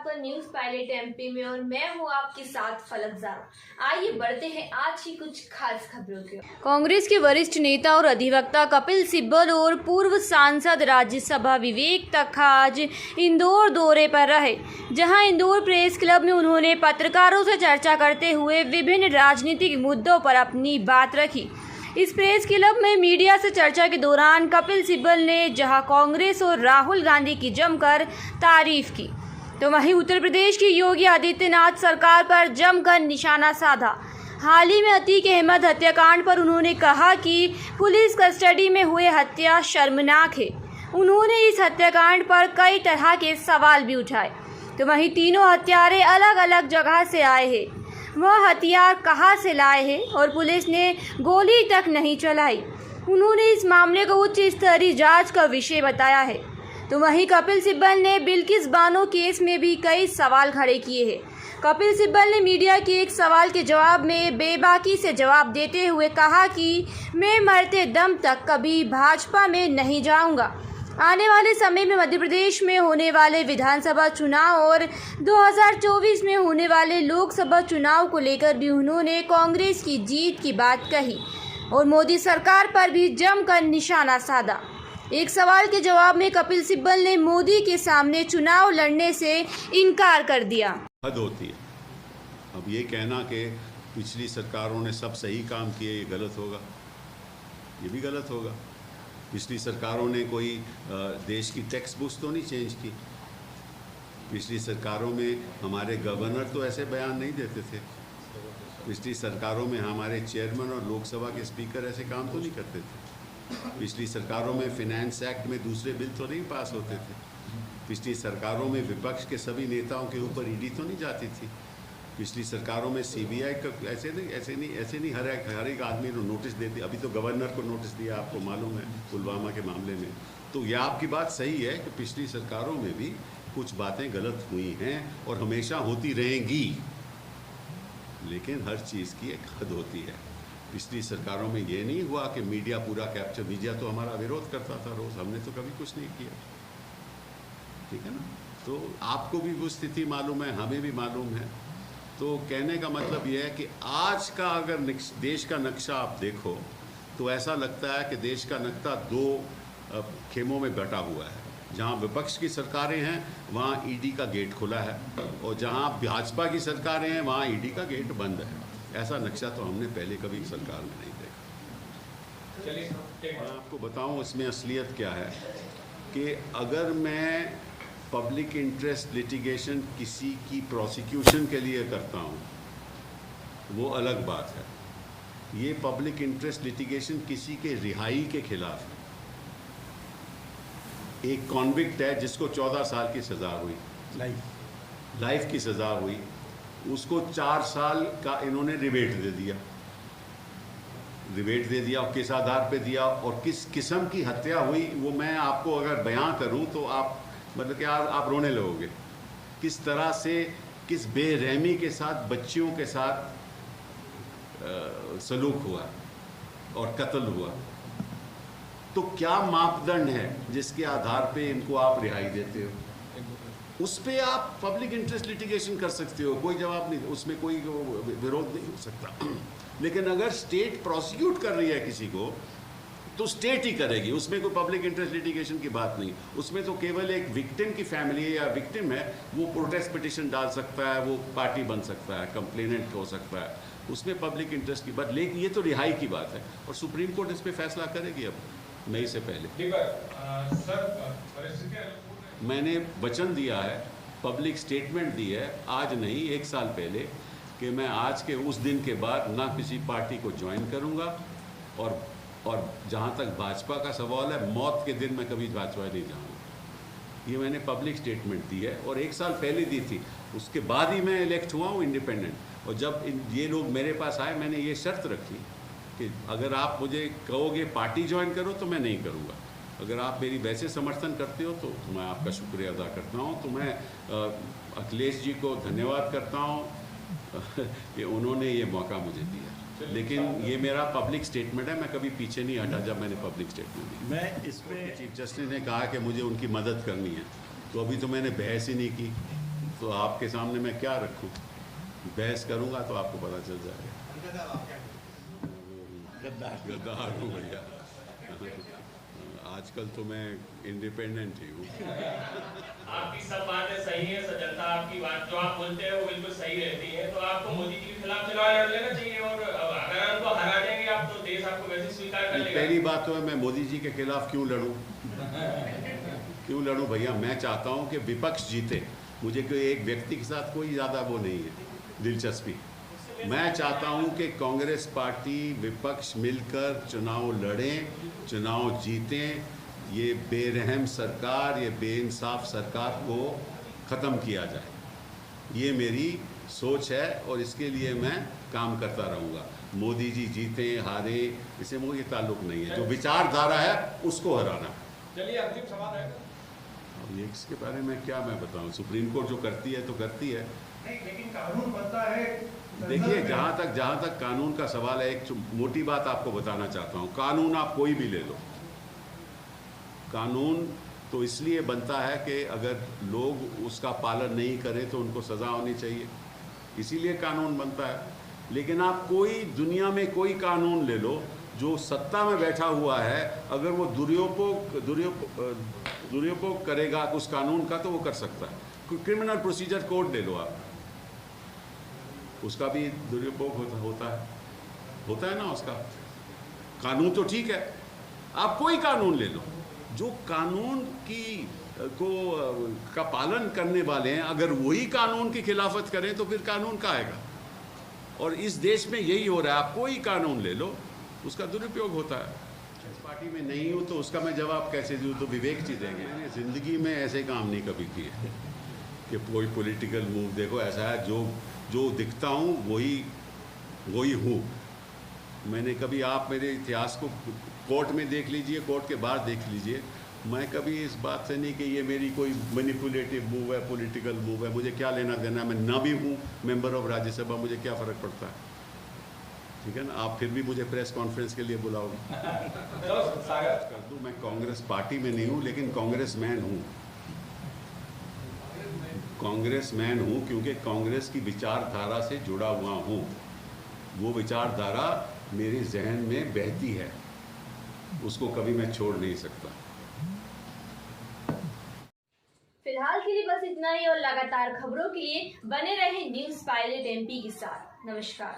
आपका news pilot MP में और मैं हूं आपके साथ फलक ज़ारा। आइए बढ़ते हैं आज की कुछ खास खबरों की। कांग्रेस के वरिष्ठ नेता और अधिवक्ता कपिल सिब्बल और पूर्व सांसद राज्यसभा विवेक तन्खा आज इंदौर दौरे पर रहे, जहां इंदौर प्रेस क्लब में उन्होंने पत्रकारों से चर्चा करते हुए विभिन्न राजनीतिक मुद्दों पर अपनी बात रखी। इस प्रेस क्लब में मीडिया से चर्चा के दौरान कपिल सिब्बल ने जहां कांग्रेस और राहुल गांधी की जमकर तारीफ की, तो वहीं उत्तर प्रदेश की योगी आदित्यनाथ सरकार पर जमकर निशाना साधा। हाल ही में अतीक अहमद हत्याकांड पर उन्होंने कहा कि पुलिस कस्टडी में हुए हत्या शर्मनाक है। उन्होंने इस हत्याकांड पर कई तरह के सवाल भी उठाए। तो वहीं तीनों हत्यारे अलग अलग जगह से आए हैं, वह हथियार कहां से लाए हैं और पुलिस ने गोली तक नहीं चलाई। उन्होंने इस मामले को उच्च स्तरीय जांच का विषय बताया है। तो वहीं कपिल सिब्बल ने बिल्किस बानो केस में भी कई सवाल खड़े किए हैं। कपिल सिब्बल ने मीडिया के एक सवाल के जवाब में बेबाकी से जवाब देते हुए कहा कि मैं मरते दम तक कभी भाजपा में नहीं जाऊंगा। आने वाले समय में मध्य प्रदेश में होने वाले विधानसभा चुनाव और 2024 में होने वाले लोकसभा चुनाव को लेकर भी उन्होंने कांग्रेस की जीत की बात कही और मोदी सरकार पर भी जमकर निशाना साधा। एक सवाल के जवाब में कपिल सिब्बल ने मोदी के सामने चुनाव लड़ने से इनकार कर दिया। हद होती है। अब ये कहना कि पिछली सरकारों ने सब सही काम किए, ये गलत होगा, ये भी गलत होगा। पिछली सरकारों ने कोई देश की टेक्स्ट बुक्स तो नहीं चेंज की। पिछली सरकारों में हमारे गवर्नर तो ऐसे बयान नहीं देते थे। पिछली सरकारों में हमारे चेयरमैन और लोकसभा के स्पीकर ऐसे काम तो नहीं करते थे। पिछली सरकारों में फाइनेंस एक्ट में दूसरे बिल तो नहीं पास होते थे। पिछली सरकारों में विपक्ष के सभी नेताओं के ऊपर ईडी तो नहीं जाती थी। पिछली सरकारों में सीबीआई का ऐसे नहीं हर एक आदमी को नोटिस देती। अभी तो गवर्नर को नोटिस दिया, आपको मालूम है, पुलवामा के मामले में। तो यह आपकी बात सही है कि पिछली सरकारों में भी कुछ बातें गलत हुई हैं और हमेशा होती रहेंगी, लेकिन हर चीज़ की एक हद होती है। पिछली सरकारों में ये नहीं हुआ कि मीडिया पूरा कैप्चर, मीडिया तो हमारा विरोध करता था रोज़, हमने तो कभी कुछ नहीं किया, ठीक है ना। तो आपको भी वो स्थिति मालूम है, हमें भी मालूम है। तो कहने का मतलब ये है कि आज का अगर देश का नक्शा आप देखो तो ऐसा लगता है कि देश का नक्शा दो खेमों में बटा हुआ है। जहाँ विपक्ष की सरकारें हैं वहाँ ईडी का गेट खुला है और जहाँ भाजपा की सरकारें हैं वहाँ ईडी का गेट बंद है। ऐसा नक्शा तो हमने पहले कभी सरकार में नहीं देखा। चलिए मैं आपको बताऊँ इसमें असलियत क्या है कि अगर मैं पब्लिक इंटरेस्ट लिटिगेशन किसी की प्रोसिक्यूशन के लिए करता हूँ वो अलग बात है। ये पब्लिक इंटरेस्ट लिटिगेशन किसी के रिहाई के खिलाफ है। एक कॉन्विक्ट है जिसको 14 साल की सज़ा हुई, लाइफ की सज़ा हुई, उसको 4 साल का इन्होंने रिबेट दे दिया और किस आधार पे दिया और किस किस्म की हत्या हुई वो मैं आपको अगर बयां करूं तो आप मतलब कि आप रोने लगोगे। किस तरह से, किस बेरहमी के साथ बच्चियों के साथ सलूक हुआ और कत्ल हुआ। तो क्या मापदंड है जिसके आधार पे इनको आप रिहाई देते हो? उस पे आप पब्लिक इंटरेस्ट लिटिगेशन कर सकते हो, कोई जवाब नहीं, उसमें कोई विरोध नहीं हो सकता। लेकिन अगर स्टेट प्रोसिक्यूट कर रही है किसी को तो स्टेट ही करेगी, उसमें कोई पब्लिक इंटरेस्ट लिटिगेशन की बात नहीं। उसमें तो केवल एक विक्टिम की फैमिली है या विक्टिम है, वो प्रोटेस्ट पिटिशन डाल सकता है, वो पार्टी बन सकता है, कंप्लेनेंट हो सकता है, उसमें पब्लिक इंटरेस्ट की बात। लेकिन ये तो रिहाई की बात है और सुप्रीम कोर्ट इस पर फैसला करेगी अब मई से पहले। मैंने वचन दिया है, पब्लिक स्टेटमेंट दी है, आज नहीं 1 साल पहले, कि मैं आज के उस दिन के बाद ना किसी पार्टी को ज्वाइन करूंगा और जहां तक भाजपा का सवाल है, मौत के दिन मैं कभी भाजपा नहीं जाऊंगा। ये मैंने पब्लिक स्टेटमेंट दी है और 1 साल पहले दी थी। उसके बाद ही मैं इलेक्ट हुआ हूँ इंडिपेंडेंट। और जब ये लोग मेरे पास आए मैंने ये शर्त रखी कि अगर आप मुझे कहोगे पार्टी ज्वाइन करो तो मैं नहीं करूँगा। अगर आप मेरी वैसे समर्थन करते हो तो मैं आपका शुक्रिया अदा करता हूँ। तो मैं अखिलेश जी को धन्यवाद करता हूँ कि उन्होंने ये मौका मुझे दिया। लेकिन ये मेरा पब्लिक स्टेटमेंट है, मैं कभी पीछे नहीं हटा जब मैंने पब्लिक स्टेटमेंट दी। मैं इसमें चीफ जस्टिस ने कहा कि मुझे उनकी मदद करनी है, तो अभी तो मैंने बहस ही नहीं की। तो आपके सामने मैं क्या रखूं? बहस करूंगा तो आपको पता चल जाएगा। गद्दार हूँ भैया। आजकल तो मैं इंडिपेंडेंट ही हूँ। आपकी सब बातें सही है, सजलता आपकी बात जो आप बोलते हैं वो बिल्कुल सही रहती है। तो आपको मोदी जी के खिलाफ चुनाव लड़ लेना चाहिए, और अगर उनको हरा देंगे आप तो देश आपको वैसे स्वीकार कर लेगा। पहली बात तो है, मैं मोदी जी के खिलाफ क्यों लड़ूं? क्यों लड़ूं भैया? मैं चाहता हूं कि विपक्ष जीते। मुझे कोई एक व्यक्ति के साथ कोई ज़्यादा वो नहीं है दिलचस्पी। मैं चाहता हूं कि कांग्रेस पार्टी विपक्ष मिलकर चुनाव लड़ें, चुनाव जीतें, ये बेरहम सरकार, ये बेइंसाफ सरकार को ख़त्म किया जाए। ये मेरी सोच है और इसके लिए मैं काम करता रहूँगा। मोदी जी जीते हारे इससे मुझे ताल्लुक़ नहीं है, जो विचारधारा है उसको हराना। चलिए अंतिम सवाल है। अब ये इसके बारे में क्या मैं बताऊँ? सुप्रीम कोर्ट जो करती है तो करती है। नहीं, लेकिन कानून बनता है। देखिए, जहाँ तक कानून का सवाल है, एक मोटी बात आपको बताना चाहता हूँ। कानून आप कोई भी ले लो, कानून तो इसलिए बनता है कि अगर लोग उसका पालन नहीं करें तो उनको सज़ा होनी चाहिए, इसीलिए कानून बनता है। लेकिन आप कोई दुनिया में कोई कानून ले लो, जो सत्ता में बैठा हुआ है, अगर वो दुरुपयोग करेगा उस कानून का तो वो कर सकता है। क्रिमिनल प्रोसीजर कोड ले लो आप, उसका भी दुरुपयोग होता है ना उसका। कानून तो ठीक है, आप कोई कानून ले लो, जो कानून का पालन करने वाले हैं, अगर वही कानून की खिलाफत करें तो फिर कानून का आएगा। और इस देश में यही हो रहा है, आप कोई कानून ले लो, उसका दुरुपयोग होता है। इस पार्टी में नहीं हूँ तो उसका मैं जवाब कैसे दूँ? तो विवेक जी देंगे। मैंने ज़िंदगी में ऐसे काम नहीं कभी किए कि कोई पॉलिटिकल मूव। देखो, ऐसा है, जो दिखता हूँ वही हूँ। मैंने कभी, आप मेरे इतिहास को कोर्ट में देख लीजिए, कोर्ट के बाहर देख लीजिए, मैं कभी इस बात से नहीं कि ये मेरी कोई मैनिपुलेटिव मूव है, पॉलिटिकल मूव है। मुझे क्या लेना देना है? मैं ना भी हूँ मेंबर ऑफ राज्यसभा, मुझे क्या फ़र्क पड़ता है? ठीक है ना। आप फिर भी मुझे प्रेस कॉन्फ्रेंस के लिए बुलाओगे कर दूँ। मैं कांग्रेस पार्टी में नहीं हूँ, लेकिन कांग्रेसमैन हूँ। कांग्रेसमैन हूँ क्योंकि कांग्रेस की विचारधारा से जुड़ा हुआ हूँ। वो विचारधारा मेरे जहन में बहती है, उसको कभी मैं छोड़ नहीं सकता। फिलहाल के लिए बस इतना ही, और लगातार खबरों के लिए बने रहें न्यूज़ पायलट MP के साथ। नमस्कार।